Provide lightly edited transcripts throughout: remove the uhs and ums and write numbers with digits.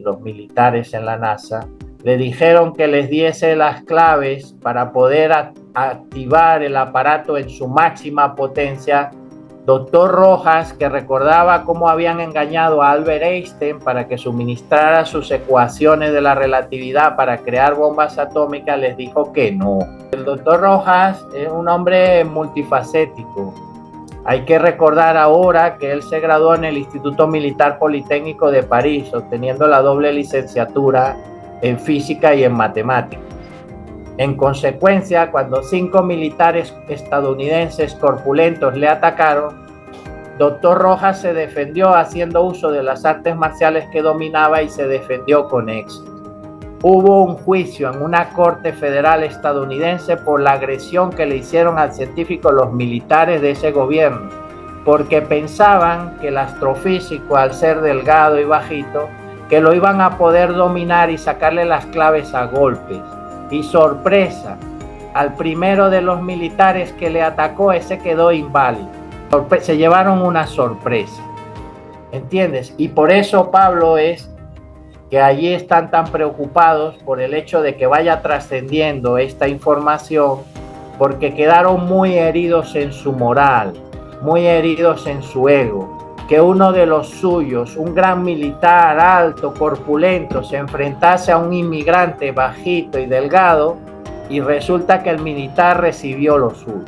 los militares en la NASA, le dijeron que les diese las claves para poder activar el aparato en su máxima potencia. Doctor Rojas, que recordaba cómo habían engañado a Albert Einstein para que suministrara sus ecuaciones de la relatividad para crear bombas atómicas, les dijo que no. El doctor Rojas es un hombre multifacético. Hay que recordar ahora que él se graduó en el Instituto Militar Politécnico de París, obteniendo la doble licenciatura en física y en matemáticas. En consecuencia, cuando 5 militares estadounidenses corpulentos le atacaron, Doctor Rojas se defendió haciendo uso de las artes marciales que dominaba y se defendió con éxito. Hubo un juicio en una corte federal estadounidense por la agresión que le hicieron al científico los militares de ese gobierno, porque pensaban que el astrofísico, al ser delgado y bajito, que lo iban a poder dominar y sacarle las claves a golpes. Y sorpresa, al primero de los militares que le atacó, ese quedó inválido. Se llevaron una sorpresa, ¿entiendes? Y por eso, Pablo, es que allí están tan preocupados por el hecho de que vaya trascendiendo esta información, porque quedaron muy heridos en su moral, muy heridos en su ego, que uno de los suyos, un gran militar alto, corpulento, se enfrentase a un inmigrante bajito y delgado, y resulta que el militar recibió lo suyo.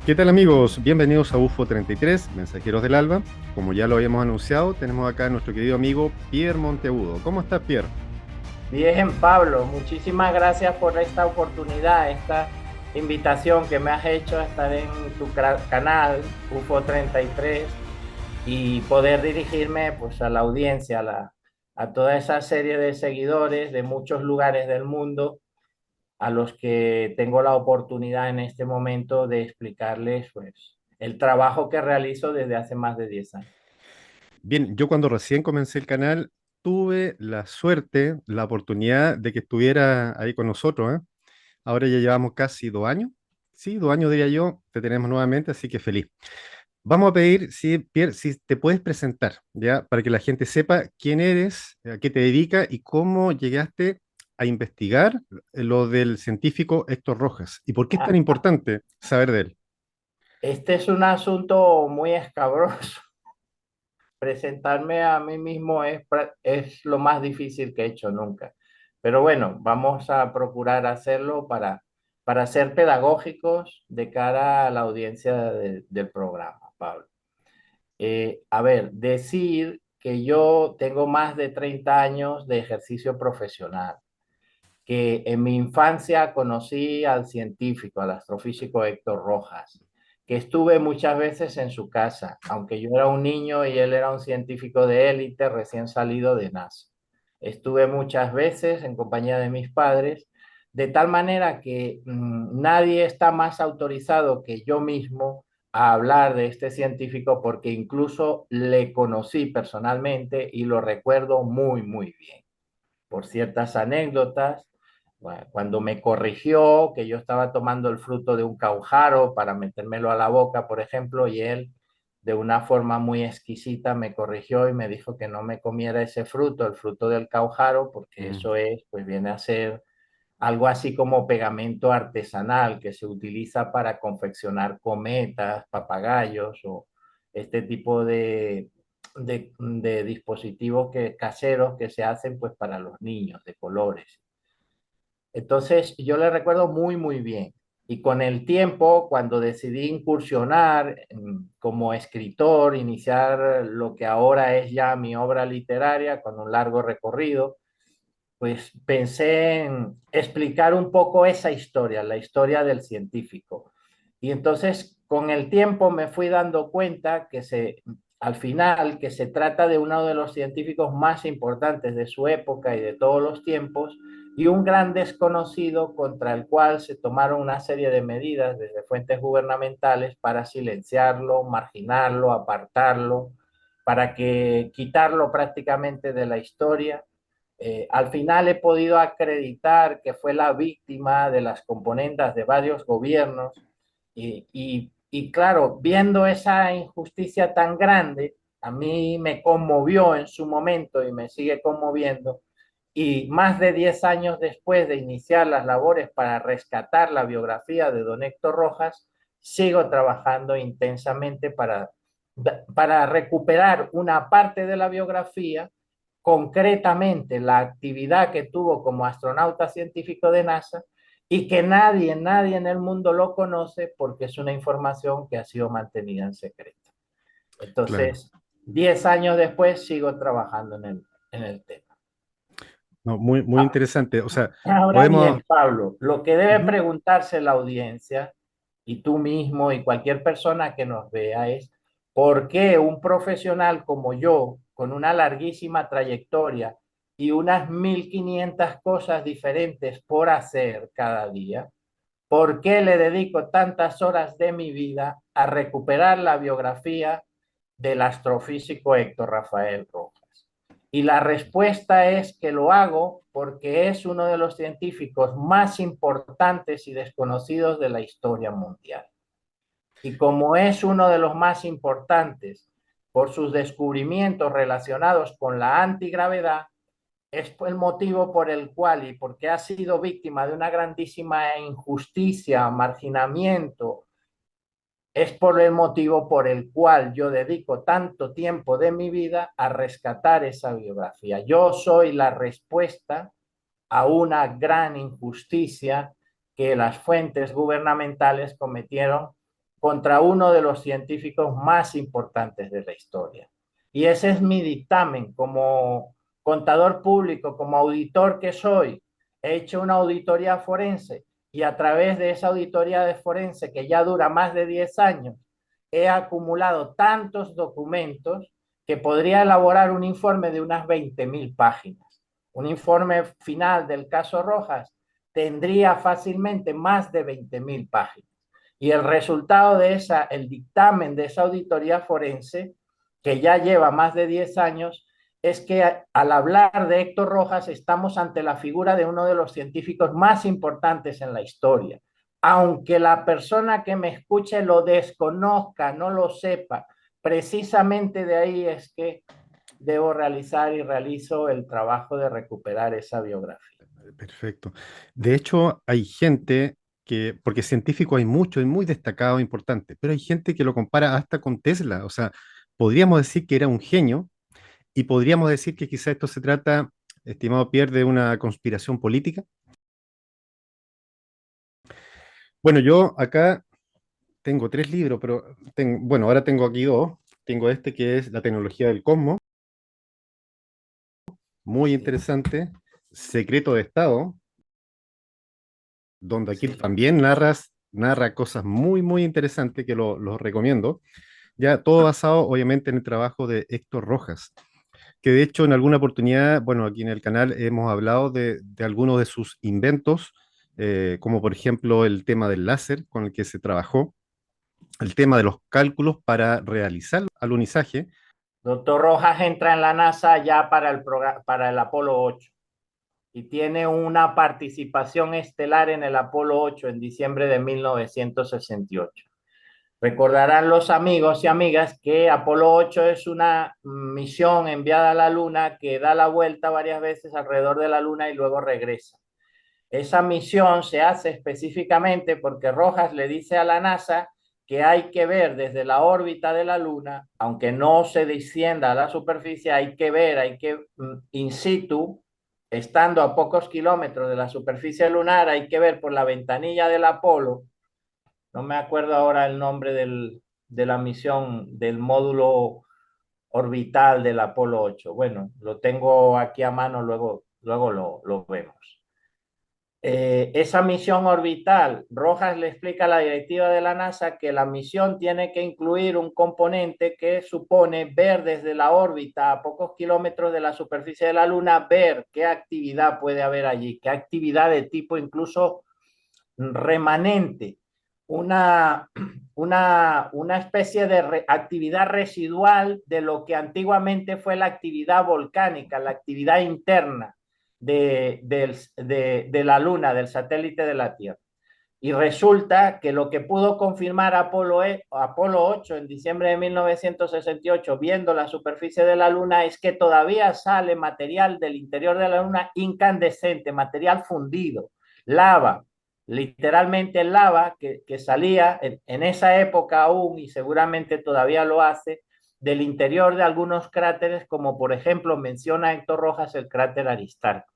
¿Qué tal amigos? Bienvenidos a UFO 33, Mensajeros del Alba. Como ya lo habíamos anunciado, tenemos acá a nuestro querido amigo Pierre Monteagudo. ¿Cómo estás, Pierre? Bien, Pablo, muchísimas gracias por esta oportunidad, esta invitación que me has hecho a estar en tu canal UFO 33 y poder dirigirme pues a la audiencia, a toda esa serie de seguidores de muchos lugares del mundo a los que tengo la oportunidad en este momento de explicarles pues el trabajo que realizo desde hace más de 10 años. Bien, yo cuando recién comencé el canal tuve la suerte, la oportunidad de que estuviera ahí con nosotros, ¿eh? Ahora ya llevamos casi 2 años. Sí, 2 años diría yo, te tenemos nuevamente, así que feliz. Vamos a pedir, si, Pierre, si te puedes presentar, ¿ya? Para que la gente sepa quién eres, a qué te dedicas y cómo llegaste a investigar lo del científico Héctor Rojas. ¿Y por qué es tan Ah, importante saber de él? este es un asunto muy escabroso. Presentarme a mí mismo es lo más difícil que he hecho nunca. Pero bueno, vamos a procurar hacerlo para ser pedagógicos de cara a la audiencia del programa, Pablo. A ver, decir que yo tengo más de 30 años de ejercicio profesional, que en mi infancia conocí al científico, al astrofísico Héctor Rojas, que estuve muchas veces en su casa, aunque yo era un niño y él era un científico de élite recién salido de NASA. Estuve muchas veces en compañía de mis padres, de tal manera que nadie está más autorizado que yo mismo a hablar de este científico porque incluso le conocí personalmente y lo recuerdo muy, muy bien por ciertas anécdotas. Bueno, cuando me corrigió que yo estaba tomando el fruto de un caujaro para metérmelo a la boca, por ejemplo, y él de una forma muy exquisita me corrigió y me dijo que no me comiera ese fruto, el fruto del caujaro, porque Mm. eso es, pues viene a ser algo así como pegamento artesanal que se utiliza para confeccionar cometas, papagayos o este tipo de dispositivos caseros que se hacen pues para los niños de colores. Entonces yo le recuerdo muy, muy bien. Y con el tiempo, cuando decidí incursionar como escritor, iniciar lo que ahora es ya mi obra literaria con un largo recorrido, pues pensé en explicar un poco esa historia, la historia del científico. Y entonces con el tiempo me fui dando cuenta al final, que se trata de uno de los científicos más importantes de su época y de todos los tiempos, y un gran desconocido contra el cual se tomaron una serie de medidas desde fuentes gubernamentales para silenciarlo, marginarlo, apartarlo, para que quitarlo prácticamente de la historia. Al final he podido acreditar que fue la víctima de las componendas de varios gobiernos y claro, viendo esa injusticia tan grande, a mí me conmovió en su momento y me sigue conmoviendo. Y más de 10 años después de iniciar las labores para rescatar la biografía de don Héctor Rojas, sigo trabajando intensamente para recuperar una parte de la biografía, concretamente la actividad que tuvo como astronauta científico de NASA, y que nadie en el mundo lo conoce porque es una información que ha sido mantenida en secreto. Claro. Entonces, 10 años después sigo trabajando en el tema. No, muy, muy interesante. O sea, Ahora podemos... bien, Pablo, lo que debe Ujú. preguntarse la audiencia, y tú mismo y cualquier persona que nos vea, es ¿por qué un profesional como yo, con una larguísima trayectoria y unas 1500 cosas diferentes por hacer cada día, por qué le dedico tantas horas de mi vida a recuperar la biografía del astrofísico Héctor Rafael Rojas? Y la respuesta es que lo hago porque es uno de los científicos más importantes y desconocidos de la historia mundial. Y como es uno de los más importantes por sus descubrimientos relacionados con la antigravedad, es el motivo por el cual, y porque ha sido víctima de una grandísima injusticia, marginamiento, es por el motivo por el cual yo dedico tanto tiempo de mi vida a rescatar esa biografía. Yo soy la respuesta a una gran injusticia que las fuentes gubernamentales cometieron contra uno de los científicos más importantes de la historia. Y ese es mi dictamen como contador público, como auditor que soy. He hecho una auditoría forense y a través de esa auditoría de forense, que ya dura más de 10 años, he acumulado tantos documentos que podría elaborar un informe de unas 20.000 páginas. Un informe final del caso Rojas tendría fácilmente más de 20.000 páginas. Y el resultado de el dictamen de esa auditoría forense, que ya lleva más de 10 años, es que al hablar de Héctor Rojas estamos ante la figura de uno de los científicos más importantes en la historia. Aunque la persona que me escuche lo desconozca, no lo sepa, precisamente de ahí es que debo realizar y realizo el trabajo de recuperar esa biografía. Perfecto. De hecho, hay gente que, porque científico hay mucho, y muy destacado, importante, pero hay gente que lo compara hasta con Tesla. O sea, podríamos decir que era un genio y podríamos decir que quizá esto se trata, estimado Pierre, de una conspiración política. Bueno, yo acá tengo tres libros, pero bueno, ahora tengo aquí dos. Tengo este que es La tecnología del cosmos, muy Sí, interesante. Secreto de Estado, donde aquí sí. también narra cosas muy, muy interesantes que lo recomiendo. Ya todo basado, obviamente, en el trabajo de Héctor Rojas, que de hecho en alguna oportunidad, bueno, aquí en el canal hemos hablado de algunos de sus inventos, como por ejemplo el tema del láser con el que se trabajó, el tema de los cálculos para realizar el alunizaje. Doctor Rojas entra en la NASA ya para el Apolo 8 y tiene una participación estelar en el Apolo 8 en diciembre de 1968. Recordarán los amigos y amigas que Apolo 8 es una misión enviada a la Luna que da la vuelta varias veces alrededor de la Luna y luego regresa. Esa misión se hace específicamente porque Rojas le dice a la NASA que hay que ver desde la órbita de la Luna, aunque no se descienda a la superficie, hay que ver, in situ, estando a pocos kilómetros de la superficie lunar, hay que ver por la ventanilla del Apolo. No me acuerdo ahora el nombre de la misión del módulo orbital del Apolo 8. Bueno, lo tengo aquí a mano, luego luego lo vemos. Esa misión orbital, Rojas le explica a la directiva de la NASA que la misión tiene que incluir un componente que supone ver desde la órbita a pocos kilómetros de la superficie de la Luna, ver qué actividad puede haber allí, qué actividad de tipo incluso remanente, una, una especie de actividad residual de lo que antiguamente fue la actividad volcánica, la actividad interna de la Luna, del satélite de la Tierra. Y resulta que lo que pudo confirmar Apolo 8 en diciembre de 1968, viendo la superficie de la Luna, es que todavía sale material del interior de la Luna incandescente, material fundido, lava, literalmente lava que salía en esa época aún, y seguramente todavía lo hace, del interior de algunos cráteres, como por ejemplo menciona Héctor Rojas el cráter Aristarco.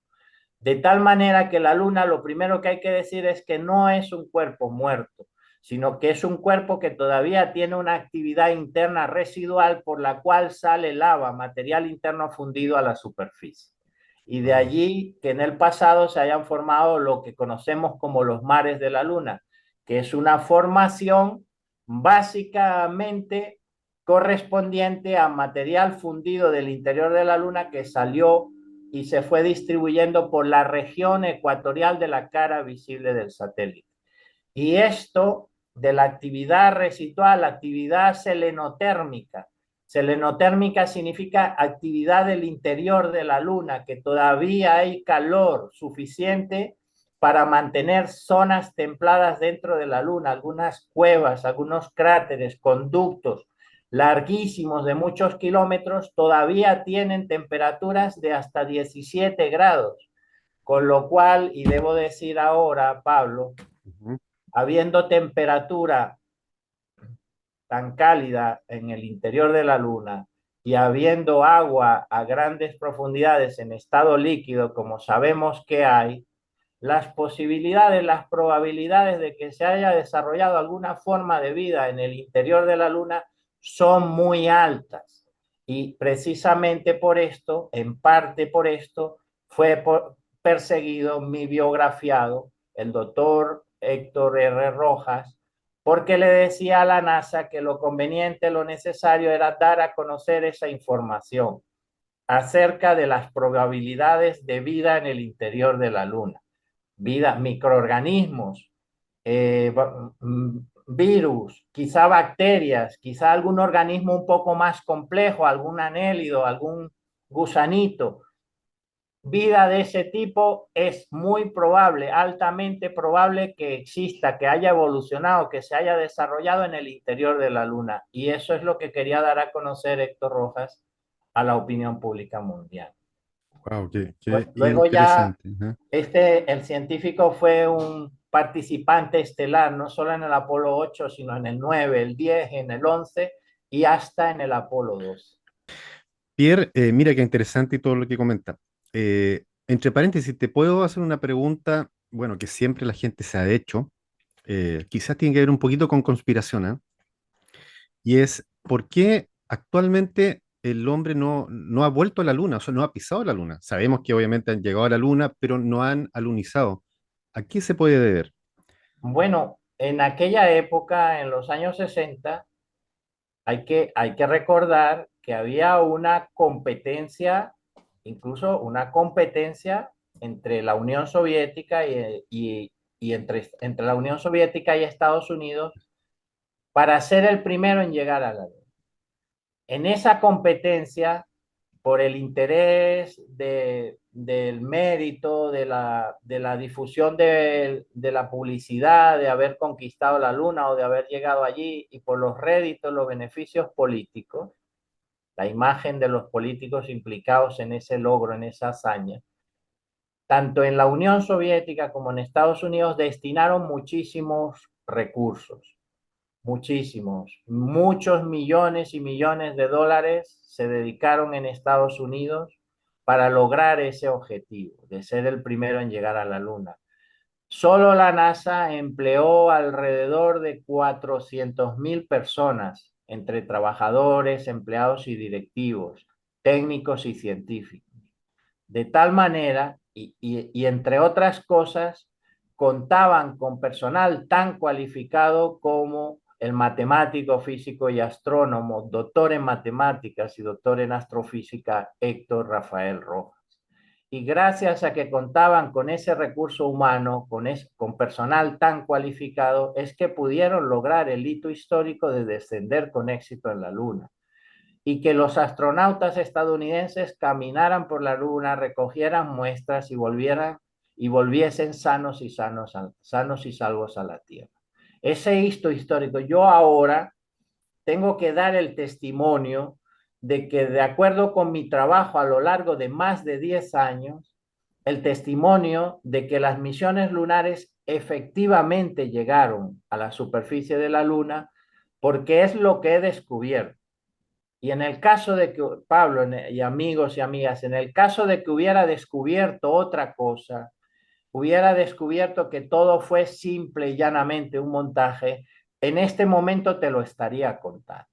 De tal manera que la Luna, lo primero que hay que decir es que no es un cuerpo muerto, sino que es un cuerpo que todavía tiene una actividad interna residual por la cual sale lava, material interno fundido a la superficie. Y de Wow. allí que en el pasado se hayan formado lo que conocemos como los mares de la Luna, que es una formación básicamente correspondiente a material fundido del interior de la Luna que salió y se fue distribuyendo por la región ecuatorial de la cara visible del satélite. Y esto de la actividad residual, la actividad selenotérmica. Selenotérmica significa actividad del interior de la Luna, que todavía hay calor suficiente para mantener zonas templadas dentro de la Luna, algunas cuevas, algunos cráteres, conductos larguísimos de muchos kilómetros, todavía tienen temperaturas de hasta 17 grados. Con lo cual, y debo decir ahora, Pablo, Ujú. habiendo temperatura tan cálida en el interior de la Luna y habiendo agua a grandes profundidades en estado líquido, como sabemos que hay, las posibilidades, las probabilidades de que se haya desarrollado alguna forma de vida en el interior de la Luna son muy altas. Y precisamente por esto, en parte por esto, fue perseguido mi biografiado, el doctor Héctor R. Rojas, porque le decía a la NASA que lo conveniente, lo necesario era dar a conocer esa información acerca de las probabilidades de vida en el interior de la Luna. Vida, microorganismos, eh, virus, quizá bacterias, quizá algún organismo un poco más complejo, algún anélido, algún gusanito. Vida de ese tipo es muy probable, altamente probable que exista, que haya evolucionado, que se haya desarrollado en el interior de la Luna. Y eso es lo que quería dar a conocer Héctor Rojas a la opinión pública mundial. Wow, qué Luego ya interesante. Ajá. el científico fue un participante estelar, no solo en el Apolo 8, sino en el 9, el 10, en el 11 y hasta en el Apolo 12. Pierre, mira qué interesante y todo lo que comenta. Entre paréntesis, te puedo hacer una pregunta, bueno, que siempre la gente se ha hecho, quizás tiene que ver un poquito con conspiración, ¿ah? Y es, ¿por qué actualmente el hombre no ha vuelto a la luna? O sea, no ha pisado la luna. Sabemos que obviamente han llegado a la luna, pero no han alunizado. ¿A qué se puede deber? Bueno, en aquella época, en los años 60, hay que recordar que había una competencia, incluso una competencia entre la Unión Soviética y entre la Unión Soviética y Estados Unidos para ser el primero en llegar a la Luna. En esa competencia, por el interés del mérito, de la difusión de la publicidad, de haber conquistado la Luna o de haber llegado allí, y por los réditos, los beneficios políticos, la imagen de los políticos implicados en ese logro, en esa hazaña, tanto en la Unión Soviética como en Estados Unidos destinaron muchísimos recursos, muchísimos, muchos millones y millones de dólares se dedicaron en Estados Unidos para lograr ese objetivo de ser el primero en llegar a la Luna. Solo la NASA empleó alrededor de 400.000 personas, entre trabajadores, empleados y directivos, técnicos y científicos. de tal manera, y entre otras cosas, contaban con personal tan cualificado como el matemático, físico y astrónomo, doctor en matemáticas y doctor en astrofísica, Héctor Rafael Rojas. Y gracias a que contaban con ese recurso humano, con personal tan cualificado, es que pudieron lograr el hito histórico de descender con éxito en la Luna y que los astronautas estadounidenses caminaran por la Luna, recogieran muestras y volviesen sanos y salvos a la Tierra. Ese hito histórico, yo ahora tengo que dar el testimonio de que, de acuerdo con mi trabajo a lo largo de más de 10 años, el testimonio de que las misiones lunares efectivamente llegaron a la superficie de la Luna, porque es lo que he descubierto. Y en el caso de que, Pablo y amigos y amigas, en el caso de que hubiera descubierto otra cosa, hubiera descubierto que todo fue simple y llanamente un montaje, en este momento te lo estaría contando.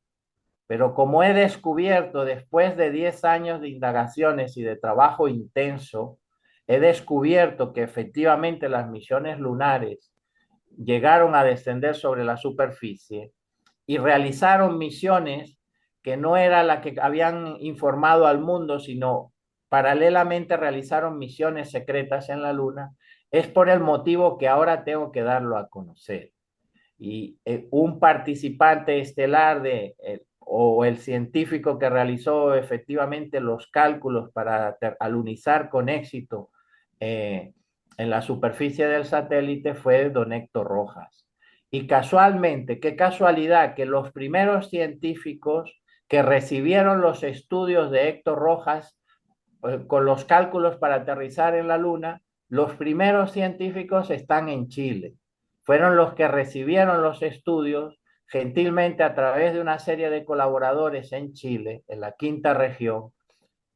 Pero como he descubierto después de 10 años de indagaciones y de trabajo intenso, he descubierto que efectivamente las misiones lunares llegaron a descender sobre la superficie y realizaron misiones que no era la que habían informado al mundo, sino paralelamente realizaron misiones secretas en la Luna, es por el motivo que ahora tengo que darlo a conocer. Y un participante estelar o el científico que realizó efectivamente los cálculos para alunizar con éxito eh, en la superficie del satélite fue don Héctor Rojas. Y casualmente, qué casualidad que los primeros científicos que recibieron los estudios de Héctor Rojas con los cálculos para aterrizar en la Luna, los primeros científicos están en Chile. Fueron los que recibieron los estudios gentilmente a través de una serie de colaboradores en Chile, en la quinta región,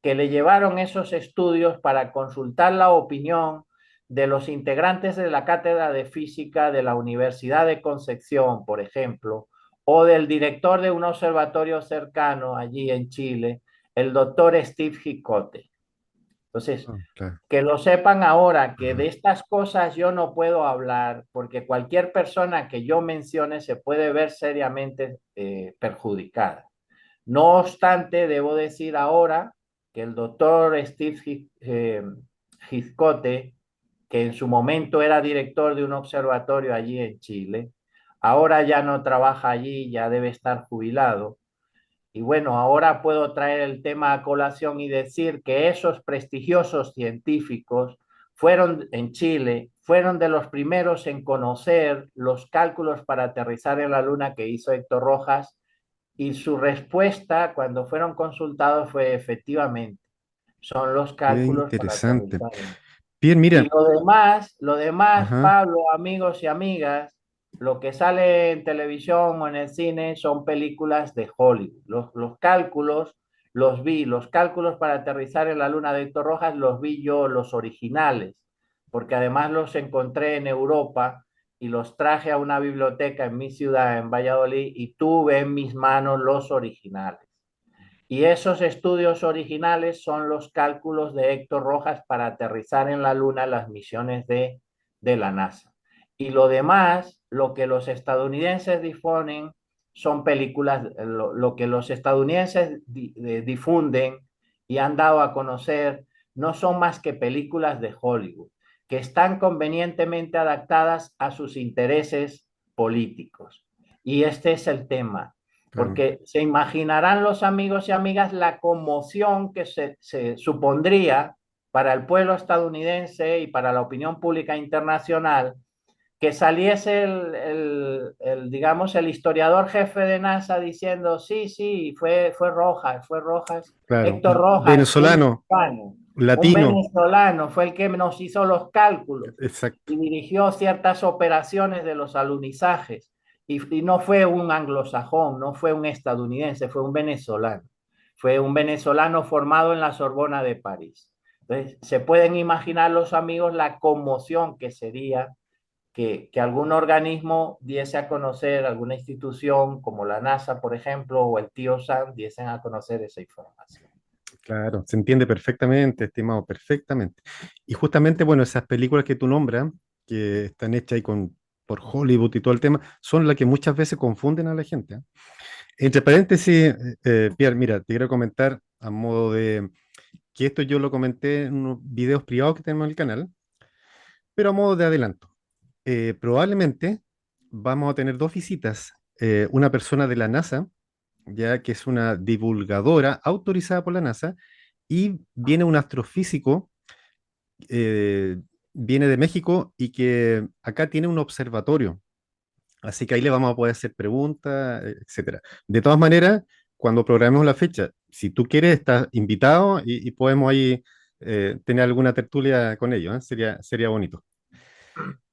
que le llevaron esos estudios para consultar la opinión de los integrantes de la Cátedra de Física de la Universidad de Concepción, por ejemplo, o del director de un observatorio cercano allí en Chile, el doctor Steve Gicotte. Entonces, Ah, claro. que lo sepan ahora, que Ajá. de estas cosas yo no puedo hablar, porque cualquier persona que yo mencione se puede ver seriamente perjudicada. No obstante, debo decir ahora que el doctor Steve Giscote, que en su momento era director de un observatorio allí en Chile, ahora ya no trabaja allí, ya debe estar jubilado. Y bueno, ahora puedo traer el tema a colación y decir que esos prestigiosos científicos fueron en Chile, fueron de los primeros en conocer los cálculos para aterrizar en la Luna que hizo Héctor Rojas, y su respuesta cuando fueron consultados fue efectivamente, son los Qué cálculos para interesante. aterrizar. Bien, Y mira, lo demás, ajá, Pablo, amigos y amigas, lo que sale en televisión o en el cine son películas de Hollywood. Los cálculos los cálculos para aterrizar en la Luna de Héctor Rojas los vi yo, los originales, porque además los encontré en Europa y los traje a una biblioteca en mi ciudad, en Valladolid, y tuve en mis manos los originales. Y esos estudios originales son los cálculos de Héctor Rojas para aterrizar en la Luna las misiones de la NASA. Y lo demás, lo que los estadounidenses difunden, son películas, lo que los estadounidenses difunden y han dado a conocer, no son más que películas de Hollywood, que están convenientemente adaptadas a sus intereses políticos. Y este es el tema, claro. porque se imaginarán los amigos y amigas la conmoción que se supondría para el pueblo estadounidense y para la opinión pública internacional que saliese digamos, el historiador jefe de NASA diciendo, sí, sí, fue Rojas, Claro, Héctor Rojas, venezolano, un latino, venezolano, fue el que nos hizo los cálculos exacto, y dirigió ciertas operaciones de los alunizajes. Y no fue un anglosajón, no fue un estadounidense, fue un venezolano. Fue un venezolano formado en la Sorbona de París. Entonces, se pueden imaginar los amigos la conmoción que sería que algún organismo diese a conocer, alguna institución como la NASA, por ejemplo, o el tío Sam, diesen a conocer esa información. Claro, se entiende perfectamente, estimado, perfectamente. Y justamente, bueno, esas películas que tú nombras, que están hechas ahí por Hollywood y todo el tema, son las que muchas veces confunden a la gente, ¿eh? Entre paréntesis, Pierre, mira, te quiero comentar a modo de que esto yo lo comenté en unos videos privados que tenemos en el canal, pero a modo de adelanto. Probablemente vamos a tener dos visitas, una persona de la NASA, ya que es una divulgadora autorizada por la NASA, y viene un astrofísico, eh, viene de México y que acá tiene un observatorio. Así que ahí le vamos a poder hacer preguntas, etcétera. De todas maneras, cuando programemos la fecha, si tú quieres, estás invitado y podemos ahí tener alguna tertulia con ellos, ¿eh? Sería bonito.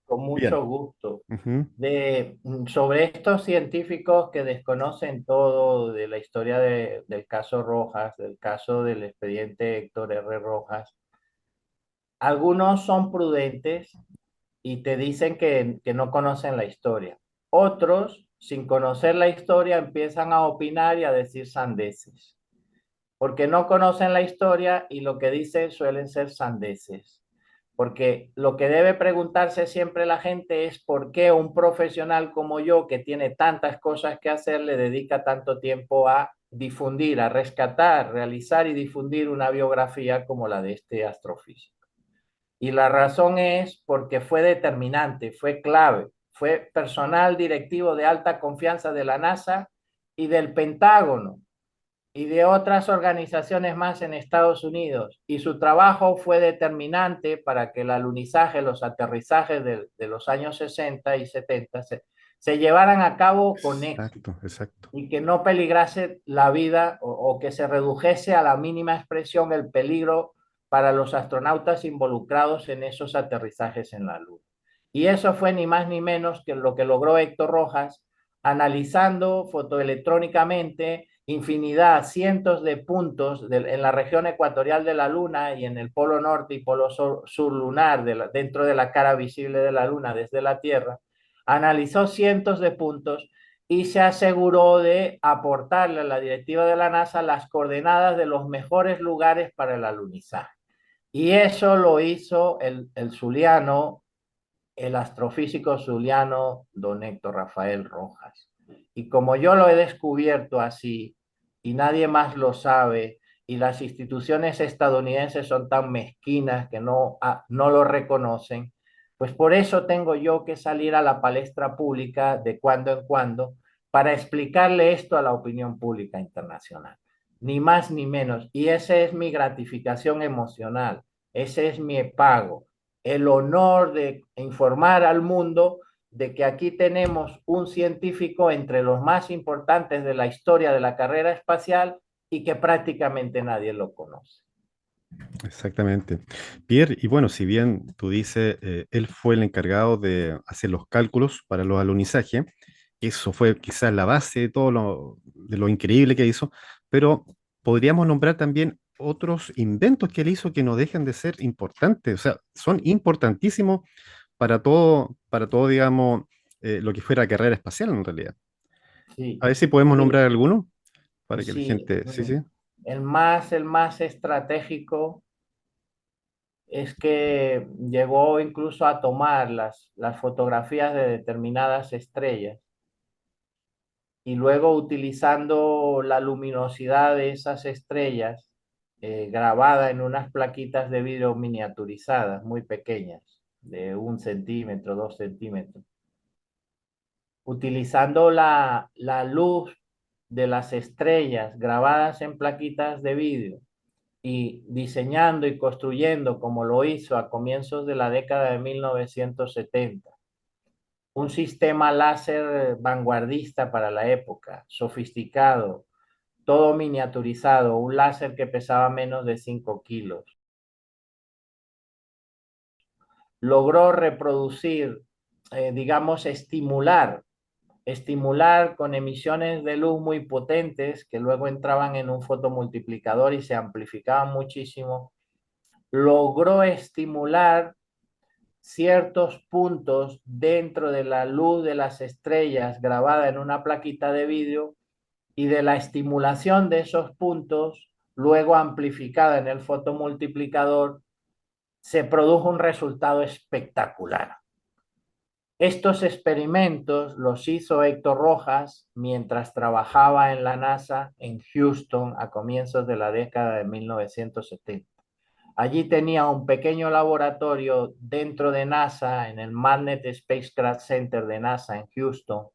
Con Bien. mucho gusto. Ujú. Sobre estos científicos que desconocen todo de la historia del caso Rojas, del caso del expediente Héctor R. Rojas, algunos son prudentes y te dicen que no conocen la historia. Otros, sin conocer la historia, empiezan a opinar y a decir sandeces, porque no conocen la historia y lo que dicen suelen ser sandeces. Porque lo que debe preguntarse siempre la gente es por qué un profesional como yo, que tiene tantas cosas que hacer, le dedica tanto tiempo a difundir, a rescatar, realizar y difundir una biografía como la de este astrofísico. Y la razón es porque fue determinante, fue clave, fue personal directivo de alta confianza de la NASA y del Pentágono y de otras organizaciones más en Estados Unidos. Y su trabajo fue determinante para que el alunizaje, los aterrizajes de los años 60 y 70 se llevaran a cabo con éxito Exacto, exacto. y que no peligrase la vida o que se redujese a la mínima expresión el peligro para los astronautas involucrados en esos aterrizajes en la Luna. Y eso fue ni más ni menos que lo que logró Héctor Rojas, analizando fotoelectrónicamente infinidad, cientos de puntos en la región ecuatorial de la Luna y en el polo norte y polo sur lunar, dentro de la cara visible de la Luna desde la Tierra, analizó cientos de puntos y se aseguró de aportarle a la directiva de la NASA las coordenadas de los mejores lugares para el alunizaje. Y eso lo hizo el zuliano, el astrofísico zuliano don Héctor Rafael Rojas. Y como yo lo he descubierto así, y nadie más lo sabe, y las instituciones estadounidenses son tan mezquinas que no lo reconocen, pues por eso tengo yo que salir a la palestra pública de cuando en cuando para explicarle esto a la opinión pública internacional. Ni más ni menos. Y esa es mi gratificación emocional, ese es mi pago, el honor de informar al mundo de que aquí tenemos un científico entre los más importantes de la historia de la carrera espacial y que prácticamente nadie lo conoce. Exactamente. Pierre, y bueno, si bien tú dices, él fue el encargado de hacer los cálculos para los alunizajes, eso fue quizás la base de lo increíble que hizo, pero podríamos nombrar también otros inventos que él hizo que no dejan de ser importantes, o sea, son importantísimos para todo, digamos, lo que fuera carrera espacial en realidad. A Sí, ver si podemos nombrar sí, alguno para que la sí. gente, sí, sí, El más estratégico es que llegó incluso a tomar las fotografías de determinadas estrellas y luego utilizando la luminosidad de esas estrellas grabada en unas plaquitas de vidrio miniaturizadas muy pequeñas, de 1 centímetro, 2 centímetros, utilizando la luz de las estrellas grabadas en plaquitas de vidrio y diseñando y construyendo como lo hizo a comienzos de la década de 1970 un sistema láser vanguardista para la época, sofisticado, todo miniaturizado, un láser que pesaba menos de 5 kilos. Logró reproducir, digamos, estimular con emisiones de luz muy potentes que luego entraban en un fotomultiplicador y se amplificaban muchísimo. Logró estimular ciertos puntos dentro de la luz de las estrellas grabada en una plaquita de vidrio y de la estimulación de esos puntos luego amplificada en el fotomultiplicador, se produjo un resultado espectacular. Estos experimentos los hizo Héctor Rojas mientras trabajaba en la NASA en Houston a comienzos de la década de 1970. Allí tenía un pequeño laboratorio dentro de NASA, en el Magnet Spacecraft Center de NASA en Houston.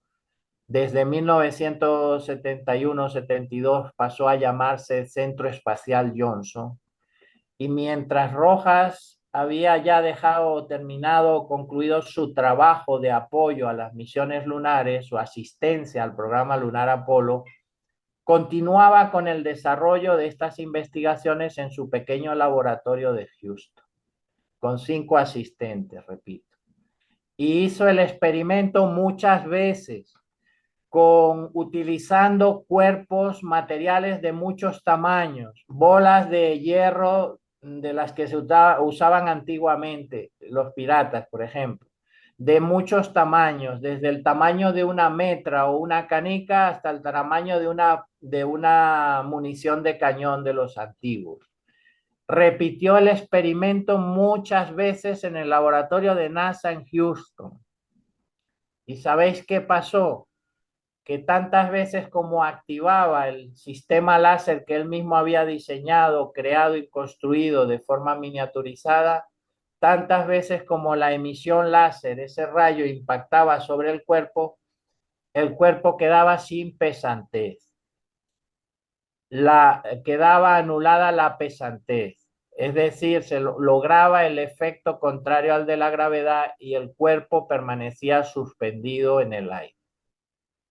Desde 1971-72 pasó a llamarse Centro Espacial Johnson. Y mientras Rojas había ya dejado terminado, concluido su trabajo de apoyo a las misiones lunares, su asistencia al programa lunar Apolo, continuaba con el desarrollo de estas investigaciones en su pequeño laboratorio de Houston, con 5 asistentes, repito. Y hizo el experimento muchas veces, utilizando cuerpos materiales de muchos tamaños, bolas de hierro de las que se usaban antiguamente los piratas, por ejemplo, de muchos tamaños, desde el tamaño de una metra o una canica hasta el tamaño de una munición de cañón de los antiguos. Repitió el experimento muchas veces en el laboratorio de NASA en Houston. ¿Y sabéis qué pasó? Que tantas veces como activaba el sistema láser que él mismo había diseñado, creado y construido de forma miniaturizada, tantas veces como la emisión láser, ese rayo impactaba sobre el cuerpo quedaba sin pesantez. Quedaba anulada la pesantez. Es decir, se lograba el efecto contrario al de la gravedad y el cuerpo permanecía suspendido en el aire.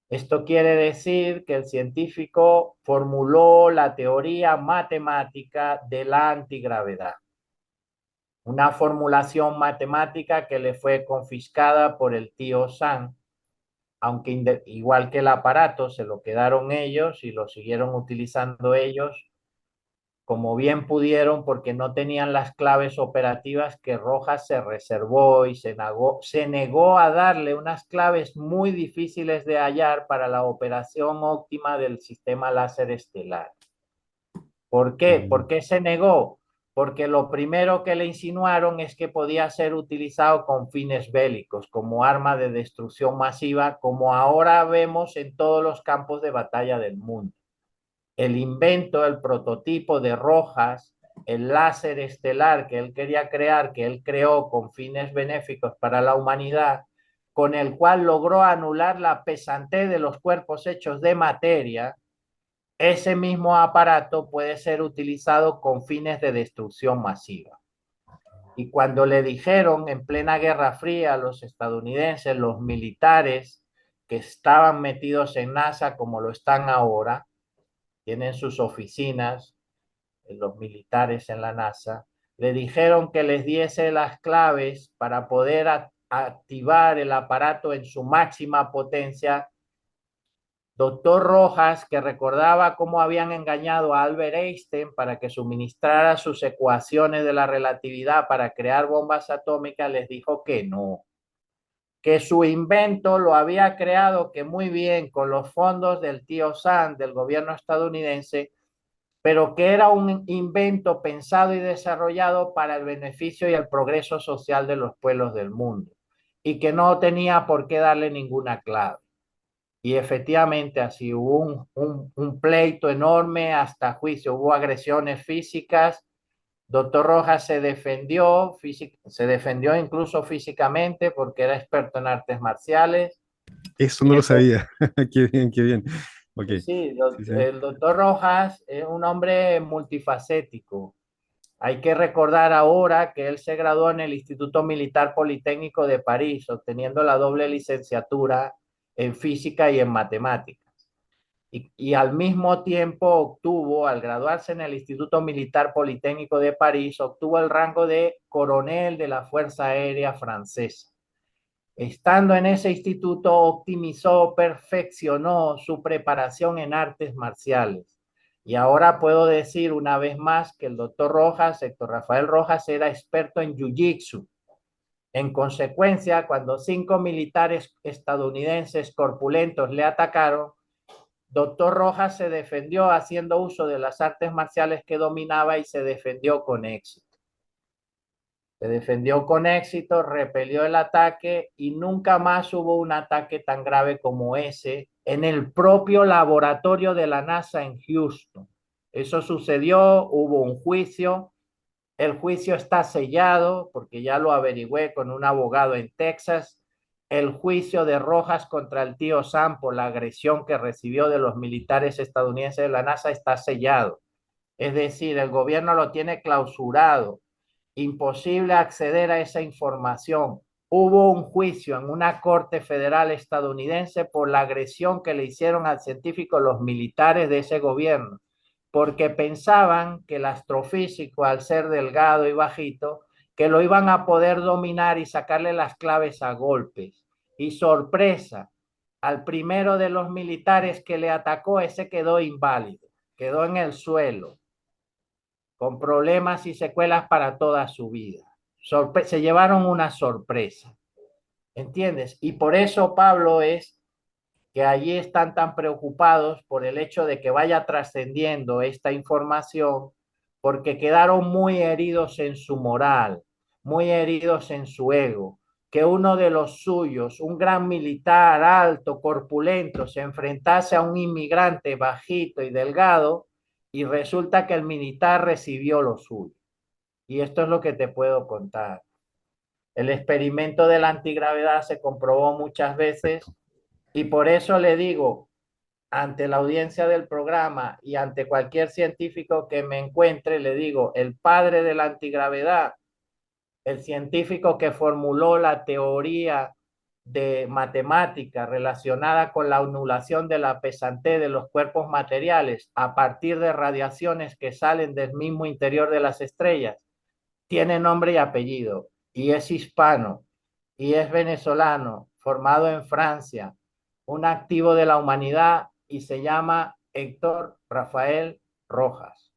Esto quiere decir que el científico formuló la teoría matemática de la antigravedad, una formulación matemática que le fue confiscada por el tío Sam, aunque igual que el aparato se lo quedaron ellos y lo siguieron utilizando ellos como bien pudieron, porque no tenían las claves operativas que Rojas se reservó y se negó a darle unas claves muy difíciles de hallar para la operación óptima del sistema láser estelar. ¿Por qué? ¿Por qué se negó? Porque lo primero que le insinuaron es que podía ser utilizado con fines bélicos, como arma de destrucción masiva, como ahora vemos en todos los campos de batalla del mundo. El invento, el prototipo de Rojas, el láser estelar que él quería crear, que él creó con fines benéficos para la humanidad, con el cual logró anular la pesantez de los cuerpos hechos de materia, ese mismo aparato puede ser utilizado con fines de destrucción masiva. Y cuando le dijeron en plena Guerra Fría a los estadounidenses, los militares que estaban metidos en NASA como lo están ahora, tienen sus oficinas, los militares en la NASA, le dijeron que les diese las claves para poder activar el aparato en su máxima potencia. Doctor Rojas, que recordaba cómo habían engañado a Albert Einstein para que suministrara sus ecuaciones de la relatividad para crear bombas atómicas, les dijo que no, que su invento lo había creado, que muy bien, con los fondos del tío Sam, del gobierno estadounidense, pero que era un invento pensado y desarrollado para el beneficio y el progreso social de los pueblos del mundo, y que no tenía por qué darle ninguna clave. Y efectivamente así hubo un pleito enorme hasta juicio, hubo agresiones físicas. Doctor Rojas se defendió incluso físicamente porque era experto en artes marciales. Eso no Y lo el, sabía. Qué bien, qué bien. Ok. sí, Sí, sí. el doctor Rojas es un hombre multifacético. Hay que recordar ahora que él se graduó en el Instituto Militar Politécnico de París, obteniendo la doble licenciatura en física y en matemáticas. Y al mismo tiempo obtuvo, al graduarse en el Instituto Militar Politécnico de París, obtuvo el rango de coronel de la Fuerza Aérea Francesa. Estando en ese instituto, optimizó, perfeccionó su preparación en artes marciales. Y ahora puedo decir una vez más que el doctor Rojas, Héctor Rafael Rojas, era experto en Jiu-Jitsu. En consecuencia, cuando 5 militares estadounidenses corpulentos le atacaron, Doctor Rojas se defendió haciendo uso de las artes marciales que dominaba y se defendió con éxito. Se defendió con éxito, repelió el ataque y nunca más hubo un ataque tan grave como ese en el propio laboratorio de la NASA en Houston. Eso sucedió, hubo un juicio, el juicio está sellado porque ya lo averigüé con un abogado en Texas. El juicio de Rojas contra el tío Sam por la agresión que recibió de los militares estadounidenses de la NASA está sellado. Es decir, el gobierno lo tiene clausurado, imposible acceder a esa información. Hubo un juicio en una corte federal estadounidense por la agresión que le hicieron al científico los militares de ese gobierno, porque pensaban que el astrofísico, al ser delgado y bajito, que lo iban a poder dominar y sacarle las claves a golpes. Y sorpresa, al primero de los militares que le atacó, ese quedó inválido, quedó en el suelo, con problemas y secuelas para toda su vida. Se llevaron una sorpresa, ¿entiendes? Y por eso, Pablo, es que allí están tan preocupados por el hecho de que vaya trascendiendo esta información, porque quedaron muy heridos en su moral, muy heridos en su ego, que uno de los suyos, un gran militar alto, corpulento, se enfrentase a un inmigrante bajito y delgado, y resulta que el militar recibió lo suyo. Y esto es lo que te puedo contar. El experimento de la antigravedad se comprobó muchas veces y por eso le digo, ante la audiencia del programa y ante cualquier científico que me encuentre, le digo, el padre de la antigravedad, el científico que formuló la teoría de matemática relacionada con la anulación de la pesantez de los cuerpos materiales a partir de radiaciones que salen del mismo interior de las estrellas, tiene nombre y apellido, y es hispano, y es venezolano, formado en Francia, un activo de la humanidad, y se llama Héctor Rafael Rojas.